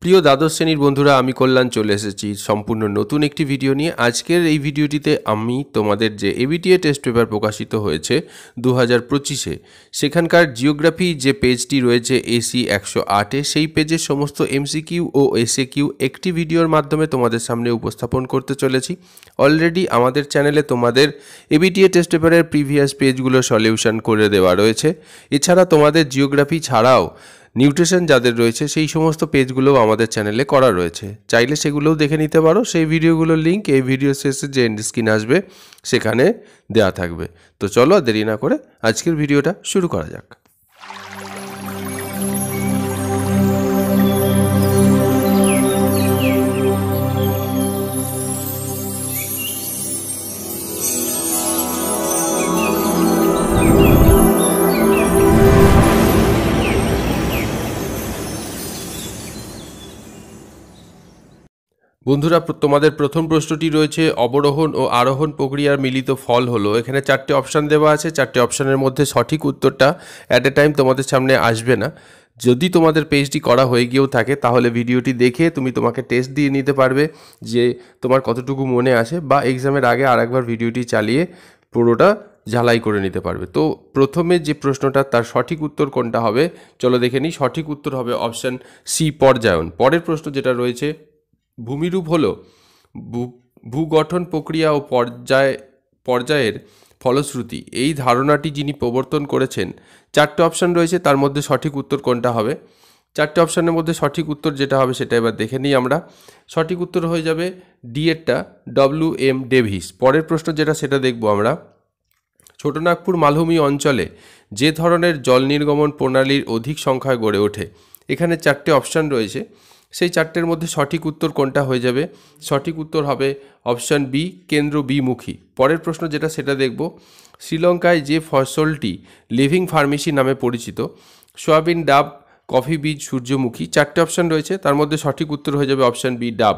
প্রিয় দ্বাদশ শ্রেণীর বন্ধুরা, আমি কল্যাণ চলে এসেছি সম্পূর্ণ নতুন একটি ভিডিও নিয়ে। আজকের এই ভিডিওটিতে আমি তোমাদের যে এবিটিএ টেস্ট পেপার প্রকাশিত হয়েছে 2025-এ, সেখানকার জিওগ্রাফি যে পেজটি রয়েছে AC 108-এ, সেই পেজের সমস্ত MCQ ও SAQ একটি ভিডিওর মাধ্যমে তোমাদের সামনে উপস্থাপন করতে চলেছি। অলরেডি আমাদের চ্যানেলে তোমাদের এবিটিএ টেস্ট পেপারের প্রিভিয়াস পেজগুলো সলিউশন করে দেওয়া রয়েছে। এছাড়া তোমাদের জিওগ্রাফি ছাড়াও নিউট্রিশন যাদের রয়েছে সেই সমস্ত পেজগুলোও আমাদের চ্যানেলে করা রয়েছে, চাইলে সেগুলোও দেখে নিতে পারো। সেই ভিডিওগুলোর লিঙ্ক এই ভিডিও শেষে যে এন্ড স্ক্রিন আসবে সেখানে দেওয়া থাকবে। তো চলো দেরি না করে আজকের ভিডিওটা শুরু করা যাক। বন্ধুরা, তোমাদের প্রথম প্রশ্নটি রয়েছে অবরোহণ ও আরোহণ প্রক্রিয়ার মিলিত ফল হলো। এখানে চারটে অপশান দেওয়া আছে। চারটে অপশানের মধ্যে সঠিক উত্তরটা অ্যাট এ টাইম তোমাদের সামনে আসবে না। যদি তোমাদের পেজটি করা হয়ে গিয়েও থাকে তাহলে ভিডিওটি দেখে তোমাকে টেস্ট দিয়ে নিতে পারবে যে তোমার কতটুকু মনে আসে, বা এক্সামের আগে আরেকবার ভিডিওটি চালিয়ে পুরোটা ঝালাই করে নিতে পারবে। তো প্রথমে যে প্রশ্নটা, তার সঠিক উত্তর কোনটা হবে চলো দেখে নিই। সঠিক উত্তর হবে অপশান সি, পর্যায়ন। পরের প্রশ্ন যেটা রয়েছে, ভূমিরূপ হলো ভূগঠন প্রক্রিয়া ও পর্যায়ের ফলশ্রুতি। এই ধারণাটি যিনি প্রবর্তন করেছেন, চারটে অপশান রয়েছে, তার মধ্যে সঠিক উত্তর কোনটা হবে? চারটে অপশানের মধ্যে সঠিক উত্তর যেটা হবে সেটা এবার দেখে নিই আমরা। সঠিক উত্তর হয়ে যাবে ডি এরটা, WM ডেভিস। পরের প্রশ্ন যেটা সেটা দেখব আমরা। ছোটনাগপুর মালভূমি অঞ্চলে যে ধরনের জল নির্গমন প্রণালীর অধিক সংখ্যায় গড়ে ওঠে। এখানে চারটে অপশান রয়েছে, সেই চারটের মধ্যে সঠিক উত্তর কোনটা হয়ে যাবে? সঠিক উত্তর হবে অপশান বি, কেন্দ্র বিমুখী। পরের প্রশ্ন যেটা সেটা দেখব। শ্রীলঙ্কায় যে ফসলটি লিভিং ফার্মেসি নামে পরিচিত, সয়াবিন, ডাব, কফি বীজ, সূর্যমুখী। চারটে অপশান রয়েছে, তার মধ্যে সঠিক উত্তর হয়ে যাবে অপশান বি, ডাব।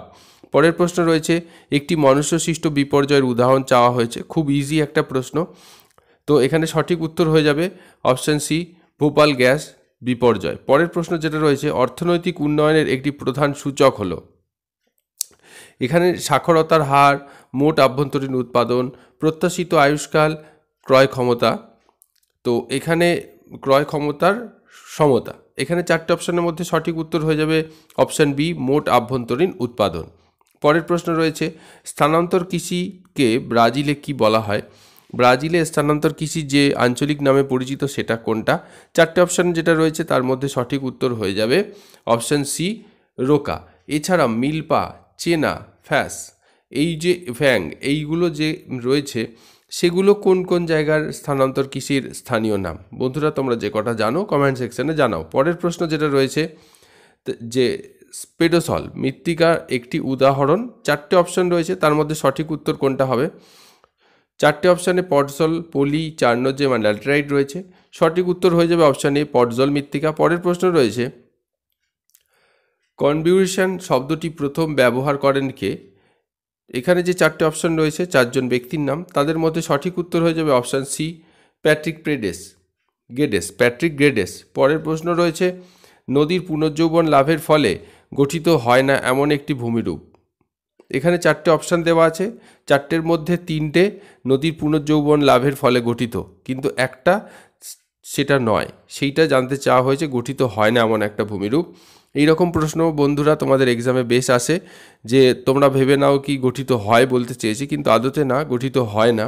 পরের প্রশ্ন রয়েছে, একটি মনুষ্যসৃষ্ট বিপর্যয়ের উদাহরণ চাওয়া হয়েছে। খুব ইজি একটা প্রশ্ন। তো এখানে সঠিক উত্তর হয়ে যাবে অপশান সি, ভোপাল গ্যাস বিপর্যয়। পরের প্রশ্ন যেটা রয়েছে, অর্থনৈতিক উন্নয়নের একটি প্রধান সূচক হলো। এখানে সাক্ষরতার হার, মোট আভ্যন্তরীণ উৎপাদন, প্রত্যাশিত আয়ুষ্কাল, ক্রয় ক্ষমতা। তো এখানে ক্রয় ক্ষমতার সমতা। এখানে চারটে অপশানের মধ্যে সঠিক উত্তর হয়ে যাবে অপশান বি, মোট আভ্যন্তরীণ উৎপাদন। পরের প্রশ্ন রয়েছে, স্থানান্তর কৃষিকে ব্রাজিলে কি বলা হয়? ব্রাজিলে স্থানান্তর কৃষি যে আঞ্চলিক নামে পরিচিত সেটা কোনটা? চারটে অপশান যেটা রয়েছে তার মধ্যে সঠিক উত্তর হয়ে যাবে অপশান সি, রোকা। এছাড়া মিল্পা, চেনা, ফ্যাস, এই যে ফ্যাং, এইগুলো যে রয়েছে সেগুলো কোন কোন জায়গার স্থানান্তর কৃষির স্থানীয় নাম? বন্ধুরা, তোমরা যে কটা জানো কমেন্ট সেকশনে জানাও। পরের প্রশ্ন যেটা রয়েছে, যে স্পেডোসল মৃত্তিকার একটি উদাহরণ। চারটে অপশান রয়েছে, তার মধ্যে সঠিক উত্তর কোনটা হবে? চারটে অপশানে পটজল, পলি, চার্নোজেম আর ল্যাটেরাইট রয়েছে। সঠিক উত্তর হয়ে যাবে অপশান এ, পটজল মৃত্তিকা। পরের প্রশ্ন রয়েছে, কনভিউশন শব্দটি প্রথম ব্যবহার করেন কে? এখানে যে চারটে অপশান রয়েছে, চারজন ব্যক্তির নাম, তাদের মধ্যে সঠিক উত্তর হয়ে যাবে অপশান সি, প্যাট্রিক গ্রেডেস। পরের প্রশ্ন রয়েছে, নদীর পুনর্যৌবন লাভের ফলে গঠিত হয় না এমন একটি ভূমিরূপ। এখানে চারটে অপশান দেওয়া আছে, চারটের মধ্যে তিনটে নদীর পুনর্যৌবন লাভের ফলে গঠিত, কিন্তু একটা সেটা নয়, সেইটা জানতে চাওয়া হয়েছে গঠিত হয় না এমন একটা ভূমিরূপ। এইরকম প্রশ্ন বন্ধুরা তোমাদের এক্সামে বেশ আসে, যে তোমরা ভেবে নাও কি গঠিত হয় বলতে চেয়েছি, কিন্তু আদতে না, গঠিত হয় না।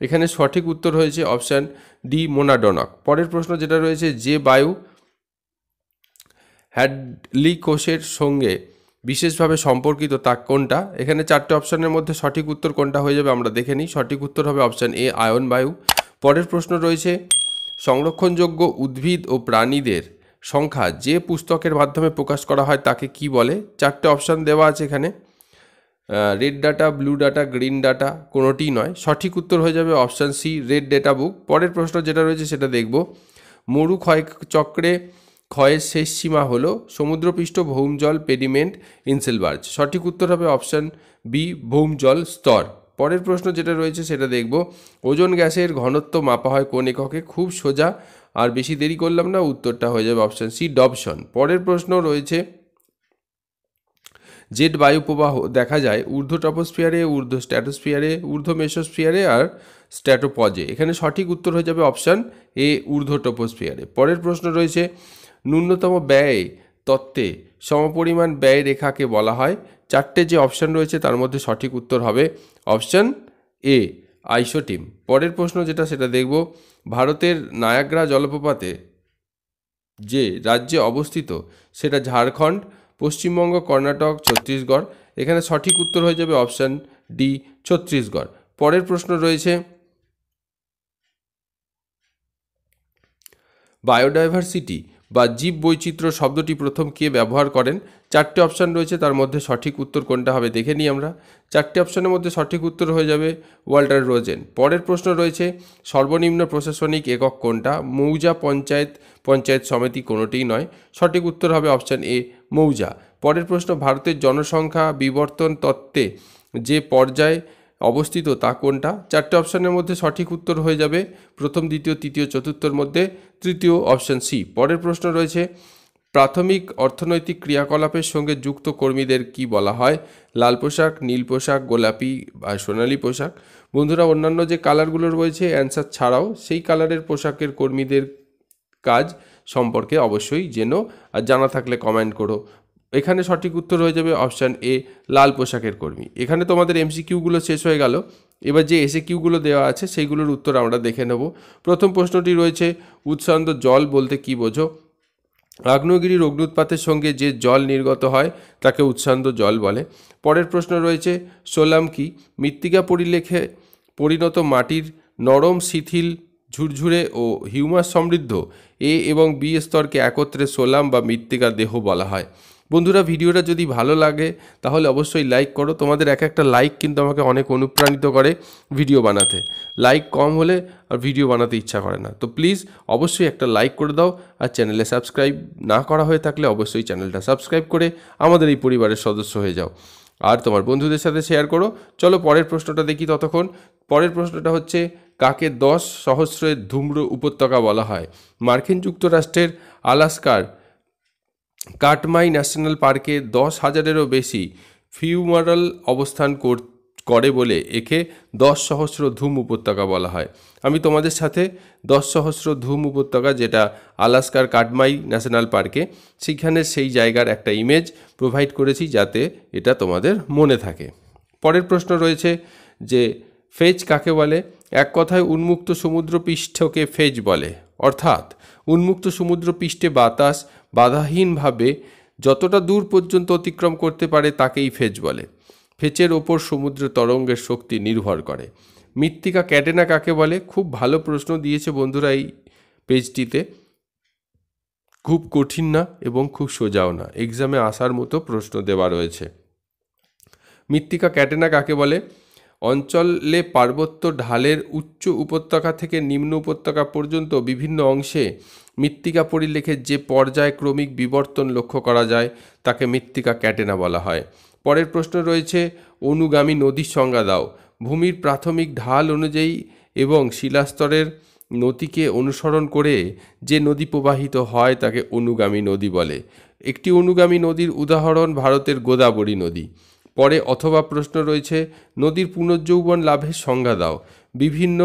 এখানে সঠিক উত্তর হয়েছে অপশান ডি, মোনাডনক। পরের প্রশ্ন যেটা রয়েছে, যে বায়ু হ্যাডলি কোষের সঙ্গে বিশেষভাবে সম্পর্কিত তা কোনটা? এখানে চারটে অপশানের মধ্যে সঠিক উত্তর কোনটা হয়ে যাবে আমরা দেখে নিই। সঠিক উত্তর হবে অপশান এ, আয়ন বায়ু। পরের প্রশ্ন রয়েছে, সংরক্ষণযোগ্য উদ্ভিদ ও প্রাণীদের সংখ্যা যে পুস্তকের মাধ্যমে প্রকাশ করা হয় তাকে কি বলে? চারটে অপশান দেওয়া আছে এখানে, red data, blue data, green data, কোনোটিই নয়। সঠিক উত্তর হয়ে যাবে option C, red data book. পরের প্রশ্ন যেটা রয়েছে সেটা দেখব। মরু ক্ষয় চক্রে ক্ষয়ের শেষ সীমা হলো সমুদ্রপৃষ্ঠ, ভৌমজল, পেডিমেন্ট, ইনসেলবার্জ। সঠিক উত্তর হবে অপশান বি, ভৌমজল স্তর। পরের প্রশ্ন যেটা রয়েছে সেটা দেখব, ওজোন গ্যাসের ঘনত্ব মাপা হয় কোন এককে? খুব সোজা, আর বেশি দেরি করলাম না, উত্তরটা হয়ে যাবে অপশান সি, ডবসন। পরের প্রশ্ন রয়েছে, জেট বায়ুপ্রবাহ দেখা যায় ঊর্ধ্ব ট্রপোস্ফিয়ারে, ঊর্ধ্ব স্ট্র্যাটোস্ফিয়ারে, ঊর্ধ্ব মেসোস্ফিয়ারে আর স্ট্র্যাটোপজে। এখানে সঠিক উত্তর হয়ে যাবে অপশান এ, ঊর্ধ্ব ট্রপোস্ফিয়ারে। পরের প্রশ্ন রয়েছে ন্যূনতম ব্যয় তত্ত্বে সমপরিমাণ ব্যয় রেখাকে বলা হয়। চারটে যে অপশান রয়েছে তার মধ্যে সঠিক উত্তর হবে অপশান এ, আইসোটিম। পরের প্রশ্ন যেটা সেটা দেখব, ভারতের নায়াগ্রা জলপ্রপাতে যে রাজ্যে অবস্থিত সেটা ঝাড়খণ্ড, পশ্চিমবঙ্গ, কর্ণাটক, ছত্তিশগড়। এখানে সঠিক উত্তর হয়ে যাবে অপশান ডি, ছত্তিশগড়। পরের প্রশ্ন রয়েছে বায়োডাইভার্সিটি বা জীব বৈচিত্র্য শব্দটি প্রথম কে ব্যবহার করেন? চারটে অপশান রয়েছে, তার মধ্যে সঠিক উত্তর কোনটা হবে দেখে নিই আমরা। চারটে অপশানের মধ্যে সঠিক উত্তর হয়ে যাবে ওয়াল্টার রোজেন। পরের প্রশ্ন রয়েছে সর্বনিম্ন প্রশাসনিক একক কোনটা? মৌজা, পঞ্চায়েত, পঞ্চায়েত সমিতি কোনোটিই নয়। সঠিক উত্তর হবে অপশান এ, মৌজা। পরের প্রশ্ন ভারতের জনসংখ্যা বিবর্তন তত্ত্বে যে পর্যায়ে অবস্থিত তা কোনটা? চারটে অপশানের মধ্যে সঠিক উত্তর হয়ে যাবে প্রথম, দ্বিতীয়, তৃতীয়, চতুর্থর মধ্যে তৃতীয়, অপশান সি। পরের প্রশ্ন রয়েছে প্রাথমিক অর্থনৈতিক ক্রিয়াকলাপের সঙ্গে যুক্ত কর্মীদের কি বলা হয়? লাল পোশাক, নীল পোশাক, গোলাপি আর সোনালী পোশাক। বন্ধুরা, অন্যান্য যে কালারগুলো রয়েছে অ্যান্সার ছাড়াও সেই কালারের পোশাকের কর্মীদের কাজ সম্পর্কে অবশ্যই জেনো, আর জানা থাকলে কমেন্ট করো। এখানে সঠিক উত্তর হয়ে যাবে অপশান এ, লাল পোশাকের কর্মী। এখানে তোমাদের এমসিকিউগুলো শেষ হয়ে গেল। এবার যে এসএকিউগুলো দেওয়া আছে সেইগুলোর উত্তর আমরা দেখে নেব। প্রথম প্রশ্নটি রয়েছে উৎসান্দ জল বলতে কি বোঝো? আগ্নেয়গিরির অগ্নুৎপাতের সঙ্গে যে জল নির্গত হয় তাকে উৎসান্দ জল বলে। পরের প্রশ্ন রয়েছে সোলাম কি? মৃত্তিকা পরিলেখে পরিণত মাটির নরম, শিথিল, ঝুরঝুরে ও হিউমাস সমৃদ্ধ এ এবং বি স্তরকে একত্রে সোলাম বা মৃত্তিকা দেহ বলা হয়। বন্ধুরা, ভিডিওটা যদি ভালো লাগে তাহলে অবশ্যই লাইক করো। তোমাদের এক একটা লাইক কিন্তু আমাকে অনেক অনুপ্রাণিত করে ভিডিও বানাতে। লাইক কম হলে আর ভিডিও বানাতে ইচ্ছা করে না। তো প্লিজ অবশ্যই একটা লাইক করে দাও, আর চ্যানেলে সাবস্ক্রাইব না করা হয়ে থাকলে অবশ্যই চ্যানেলটা সাবস্ক্রাইব করে আমাদের এই পরিবারের সদস্য হয়ে যাও, আর তোমার বন্ধুদের সাথে শেয়ার করো। চলো পরের প্রশ্নটা দেখি ততক্ষণ। পরের প্রশ্নটা হচ্ছে কাকে 10 সহস্রের ধূম্র উপত্যকা বলা হয়? মার্কিন যুক্তরাষ্ট্রের আলাস্কার কাটমাই ন্যাশনাল পার্কে 10,000-এরও বেশি ফিউমারাল অবস্থান করে বলে একে 10 সহস্র ধূম উপত্যকা বলা হয়। আমি তোমাদের সাথে 10 সহস্র ধূম উপত্যকা, যেটা আলাস্কার কাটমাই ন্যাশনাল পার্কে, সেখানে সেই জায়গার একটা ইমেজ প্রোভাইড করেছি যাতে এটা তোমাদের মনে থাকে। পরের প্রশ্ন রয়েছে যে ফেজ কাকে বলে? এক কথায় উন্মুক্ত সমুদ্রপৃষ্ঠকে ফেজ বলে, অর্থাৎ উন্মুক্ত সমুদ্রপৃষ্ঠে বাতাস বাধাহীনভাবে যতটা দূর পর্যন্ত অতিক্রম করতে পারে তাকেই ফেজ বলে। ফেজের ওপর সমুদ্র তরঙ্গের শক্তি নির্ভর করে। মৃত্তিকা ক্যাটেনা কাকে বলে? খুব ভালো প্রশ্ন দিয়েছে বন্ধুরা এই পেজটিতে। খুব কঠিন না এবং খুব সোজাও না, এক্সামে আসার মতো প্রশ্ন দেওয়া রয়েছে। মৃত্তিকা ক্যাটেনা কাকে বলে? অঞ্চলে পার্বত্য ঢালের উচ্চ উপত্যকা থেকে নিম্ন উপত্যকা পর্যন্ত বিভিন্ন অংশে মৃত্তিকা পরিলেখের যে পর্যায়ক্রমিক বিবর্তন লক্ষ্য করা যায় তাকে মৃত্তিকা ক্যাটেনা বলা হয়। পরের প্রশ্ন রয়েছে অনুগামী নদীর সংজ্ঞা দাও। ভূমির প্রাথমিক ঢাল অনুযায়ী এবং শিলাস্তরের নদীকে অনুসরণ করে যে নদী প্রবাহিত হয় তাকে অনুগামী নদী বলে। একটি অনুগামী নদীর উদাহরণ ভারতের গোদাবরী নদী। পরে অথবা প্রশ্ন রয়েছে নদীর পুনর্যৌবন লাভের সংজ্ঞা দাও। বিভিন্ন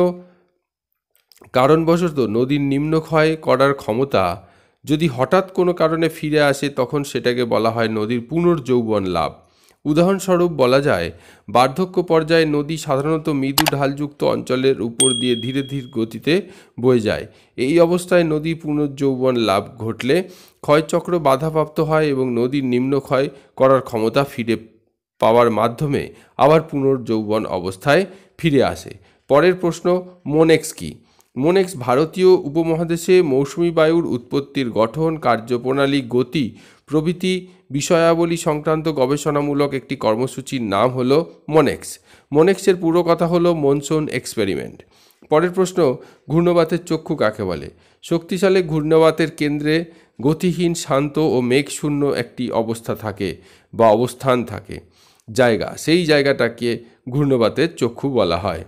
কারণবশত নদীর নিম্নক্ষয় করার ক্ষমতা যদি হঠাৎ কোনো কারণে ফিরে আসে তখন সেটাকে বলা হয় নদীর পুনর্যৌবন লাভ। উদাহরণস্বরূপ বলা যায় বার্ধক্য পর্যায়ে নদী সাধারণত মৃদু ঢালযুক্ত অঞ্চলের উপর দিয়ে ধীরে ধীরে গতিতে বয়ে যায়। এই অবস্থায় নদী পুনর্যৌবন লাভ ঘটলে ক্ষয়চক্র বাধাপ্রাপ্ত হয় এবং নদীর নিম্নক্ষয় করার ক্ষমতা ফিরে পাওয়ার মাধ্যমে আবার পুনর্যৌবন অবস্থায় ফিরে আসে। পরের প্রশ্ন মোনেক্স কি? মোনেক্স ভারতীয় উপমহাদেশে মৌসুমী বায়ুর উৎপত্তির গঠন, কার্যপ্রণালী, গতি প্রভৃতি বিষয়াবলী সংক্রান্ত গবেষণামূলক একটি কর্মসূচির নাম হলো মোনেক্স। মোনেক্সের পুরো কথা হলো মনসুন এক্সপেরিমেন্ট। পরের প্রশ্ন ঘূর্ণবাতের চক্ষু কাকে বলে? শক্তিশালী ঘূর্ণবাতের কেন্দ্রে গতিহীন, শান্ত ও মেঘশূন্য একটি অবস্থা থাকে বা অবস্থান থাকে জায়গা, সেই জায়গাটাকে ঘূর্ণবাতের চক্ষু বলা হয়।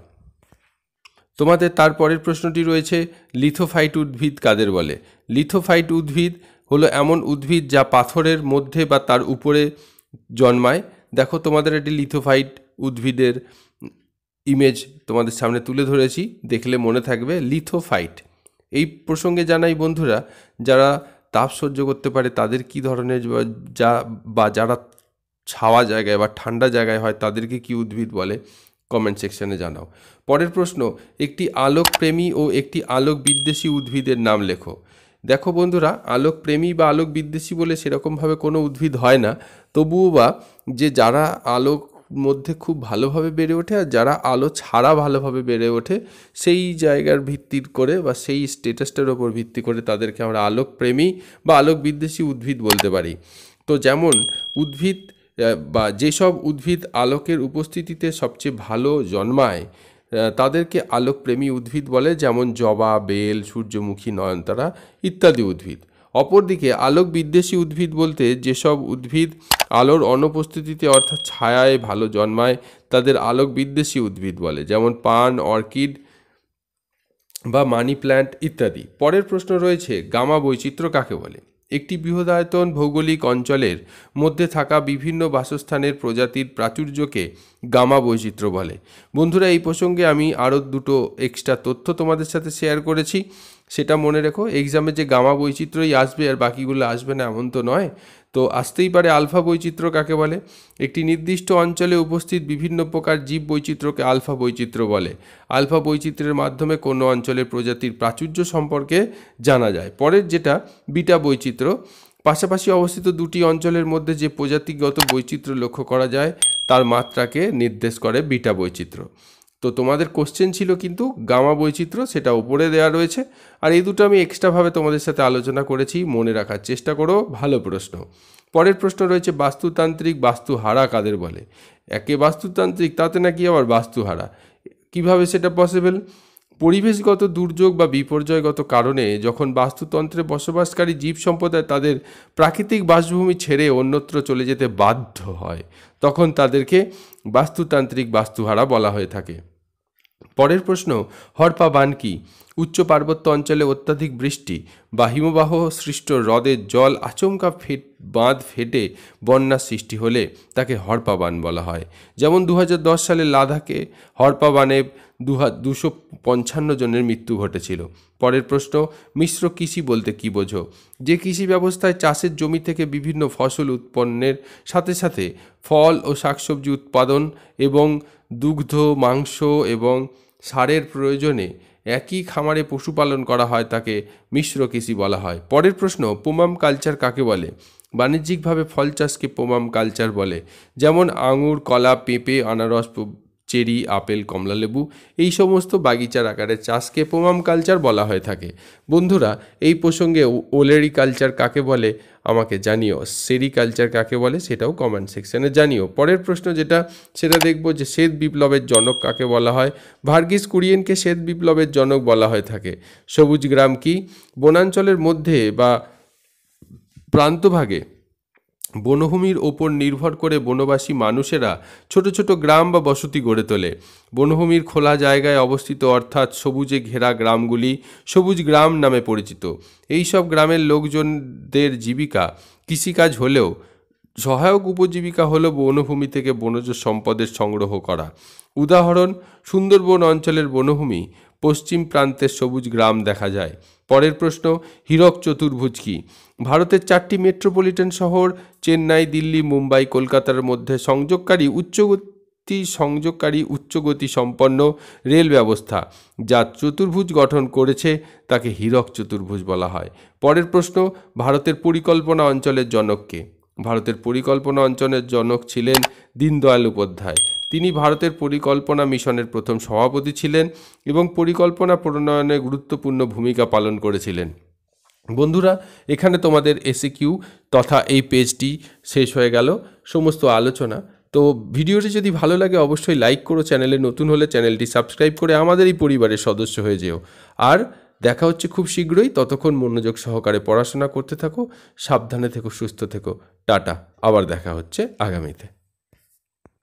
তোমাদের তারপরের প্রশ্নটি রয়েছে লিথোফাইট উদ্ভিদ কাদের বলে? লিথোফাইট উদ্ভিদ হলো এমন উদ্ভিদ যা পাথরের মধ্যে বা তার উপরে জন্মায়। দেখো তোমাদের একটি লিথোফাইট উদ্ভিদের ইমেজ তোমাদের সামনে তুলে ধরেছি, দেখলে মনে থাকবে লিথোফাইট। এই প্রসঙ্গে জানাই বন্ধুরা, যারা তাপ সহ্য করতে পারে তাদের কি ধরনের বা যারা ছাওয়া জায়গায় বা ঠান্ডা জায়গায় হয় তাদেরকে কি উদ্ভিদ বলে, কমেন্ট সেকশনে জানাও। পরের প্রশ্ন, একটি আলোকপ্রেমী ও একটি আলোক বিদ্বেষী উদ্ভিদের নাম লেখো। দেখো বন্ধুরা, আলোকপ্রেমী বা আলোক বিদ্বেষী বলে সেরকমভাবে কোনো উদ্ভিদ হয় না, তবুও বা যে যারা আলোক মধ্যে খুব ভালোভাবে বেড়ে ওঠে আর যারা আলো ছাড়া ভালোভাবে বেড়ে ওঠে, সেই জায়গার ভিত্তি করে বা সেই স্ট্যাটাসটার ওপর ভিত্তি করে তাদেরকে আমরা আলোকপ্রেমী বা আলোক বিদ্বেষী উদ্ভিদ বলতে পারি। তো যেমন উদ্ভিদ বা যেসব উদ্ভিদ আলোকের উপস্থিতিতে সবচেয়ে ভালো জন্মায় তাদেরকে আলোকপ্রেমী উদ্ভিদ বলে, যেমন জবা, বেল, সূর্যমুখী, নয়নতারা ইত্যাদি উদ্ভিদ। অপরদিকে আলোক বিদ্বেষী উদ্ভিদ বলতে যেসব উদ্ভিদ আলোর অনুপস্থিতিতে অর্থাৎ ছায়ায় ভালো জন্মায় তাদের আলোক বিদ্বেষী উদ্ভিদ বলে, যেমন পান, অর্কিড বা মানি প্ল্যান্ট ইত্যাদি। পরের প্রশ্ন রয়েছে, গামা বৈচিত্র্য কাকে বলে? একটি বৃহদায়তন ভৌগোলিক অঞ্চলের মধ্যে থাকা বিভিন্ন বাসস্থানের প্রজাতির প্রাচুর্যকে গামা বৈচিত্র্য বলে। বন্ধুরা, এই প্রসঙ্গে আমি আরও দুটো এক্সট্রা তথ্য তোমাদের সাথে শেয়ার করেছি, সেটা মনে রেখো। এক্সামে যে গামা বৈচিত্র্যই আসবে আর বাকিগুলো আসবে না এমন তো নয়। তো আসতেই পারে আলফা বৈচিত্র্য কাকে বলে? একটি নির্দিষ্ট অঞ্চলে উপস্থিত বিভিন্ন প্রকার জীব বৈচিত্র্যকে আলফা বৈচিত্র্য বলে। আলফা বৈচিত্র্যের মাধ্যমে কোনো অঞ্চলের প্রজাতির প্রাচুর্য সম্পর্কে জানা যায়। পরের যেটা বিটা বৈচিত্র্য, পাশাপাশি অবস্থিত দুটি অঞ্চলের মধ্যে যে প্রজাতিগত বৈচিত্র্য লক্ষ্য করা যায় তার মাত্রাকে নির্দেশ করে বিটা বৈচিত্র্য। তো তোমাদের কোশ্চেন ছিল কিন্তু গামা বৈচিত্র্য, সেটা উপরে দেওয়া রয়েছে, আর এই দুটো আমি এক্সট্রাভাবে তোমাদের সাথে আলোচনা করেছি, মনে রাখার চেষ্টা করো। ভালো প্রশ্ন। পরের প্রশ্ন রয়েছে, বাস্তুতান্ত্রিক বাস্তুহারা কাদের বলে? একে বাস্তুতান্ত্রিক, তাতে নাকি আবার বাস্তুহারা, কিভাবে সেটা পসিবল? পরিবেশগত দুর্যোগ বা বিপর্যয়গত কারণে যখন বাস্তুতন্ত্রে বসবাসকারী জীব সম্প্রদায় তাদের প্রাকৃতিক বাসভূমি ছেড়ে অন্যত্র চলে যেতে বাধ্য হয়, তখন তাদেরকে বাস্তুতান্ত্রিক বাস্তুহারা বলা হয়ে থাকে। পরের প্রশ্ন, হরপা বান কি? উচ্চ পার্বত্য অঞ্চলে অত্যাধিক বৃষ্টি বা হিমবাহ সৃষ্ট হ্রদের জল আচমকা বাঁধ ফেটে বন্যার সৃষ্টি হলে তাকে হরপা বান বলা হয়। যেমন 2010 সালে লাদাখে হরপা বানে 255 জনের মৃত্যু ঘটেছিল। পরের প্রশ্ন, মিশ্র কৃষি বলতে কী বোঝো? যে কৃষি ব্যবস্থায় চাষের জমি থেকে বিভিন্ন ফসল উৎপন্নের সাথে সাথে ফল ও শাকসবজি উৎপাদন এবং দুগ্ধ, মাংস এবং সারের প্রয়োজনে একই খামারে পশুপালন করা হয় তাকে মিশ্র কৃষি বলা হয়। পরের প্রশ্ন, পোমাম কালচার কাকে বলে? বাণিজ্যিকভাবে ফল চাষকে পোমাম কালচার বলে, যেমন আঙুর, কলা, পেঁপে, আনারস, চেরি, আপেল, কমলালেবু এই সমস্ত বাগিচার আকারে চাষকে পোমাম কালচার বলা হয়ে থাকে। বন্ধুরা, এই প্রসঙ্গে ওলেরি কালচার কাকে বলে আমাকে জানিও, সেরিকালচার কাকে বলে সেটাও কমেন্ট সেকশনে জানিও। পরের প্রশ্ন সেটা দেখব যে শ্বেত বিপ্লবের জনক কাকে বলা হয়? ভার্গিস কুরিয়েনকে শ্বেত বিপ্লবের জনক বলা হয়ে থাকে। সবুজ গ্রাম কি? বনাঞ্চলের মধ্যে বা প্রান্তভাগে বনভূমির ওপর নির্ভর করে বনবাসী মানুষেরা ছোট ছোট গ্রাম বা বসতি গড়ে তোলে। বনভূমির খোলা জায়গায় অবস্থিত অর্থাৎ সবুজে ঘেরা গ্রামগুলি সবুজ গ্রাম নামে পরিচিত। এই সব গ্রামের লোকজনদের জীবিকা কৃষিকাজ হলেও সহায়ক উপজীবিকা হলো বনভূমি থেকে বনজ সম্পদের সংগ্রহ করা। উদাহরণ, সুন্দরবন অঞ্চলের বনভূমি পশ্চিম প্রান্তের সবুজ গ্রাম দেখা যায়। পরের প্রশ্ন, হীরক চতুর্ভুজ কি? ভারতের 4টি মেট্রোপলিটন শহর চেন্নাই, দিল্লি, মুম্বাই, কলকাতার মধ্যে সংযোগকারী উচ্চগতি সম্পন্ন রেল ব্যবস্থা যা চতুর্ভুজ গঠন করেছে তাকে হীরক চতুর্ভুজ বলা হয়। পরের প্রশ্ন, ভারতের পরিকল্পনা অঞ্চলের জনক কে? ভারতের পরিকল্পনা অঞ্চলের জনক ছিলেন দীনদয়াল উপাধ্যায়। তিনি ভারতের পরিকল্পনা মিশনের প্রথম সভাপতি ছিলেন এবং পরিকল্পনা প্রণয়নে গুরুত্বপূর্ণ ভূমিকা পালন করেছিলেন। বন্ধুরা, এখানে তোমাদের এসিকিউ তথা এই পেজটি শেষ হয়ে গেল সমস্ত আলোচনা। তো ভিডিওটি যদি ভালো লাগে অবশ্যই লাইক করো, চ্যানেলে নতুন হলে চ্যানেলটি সাবস্ক্রাইব করে আমাদের এই পরিবারের সদস্য হয়ে যেও। আর দেখা হচ্ছে খুব শীঘ্রই, ততক্ষণ মনোযোগ সহকারে পড়াশোনা করতে থাকো, সাবধানে থেকো, সুস্থ থেকো। টাটা, আবার দেখা হচ্ছে আগামীতে।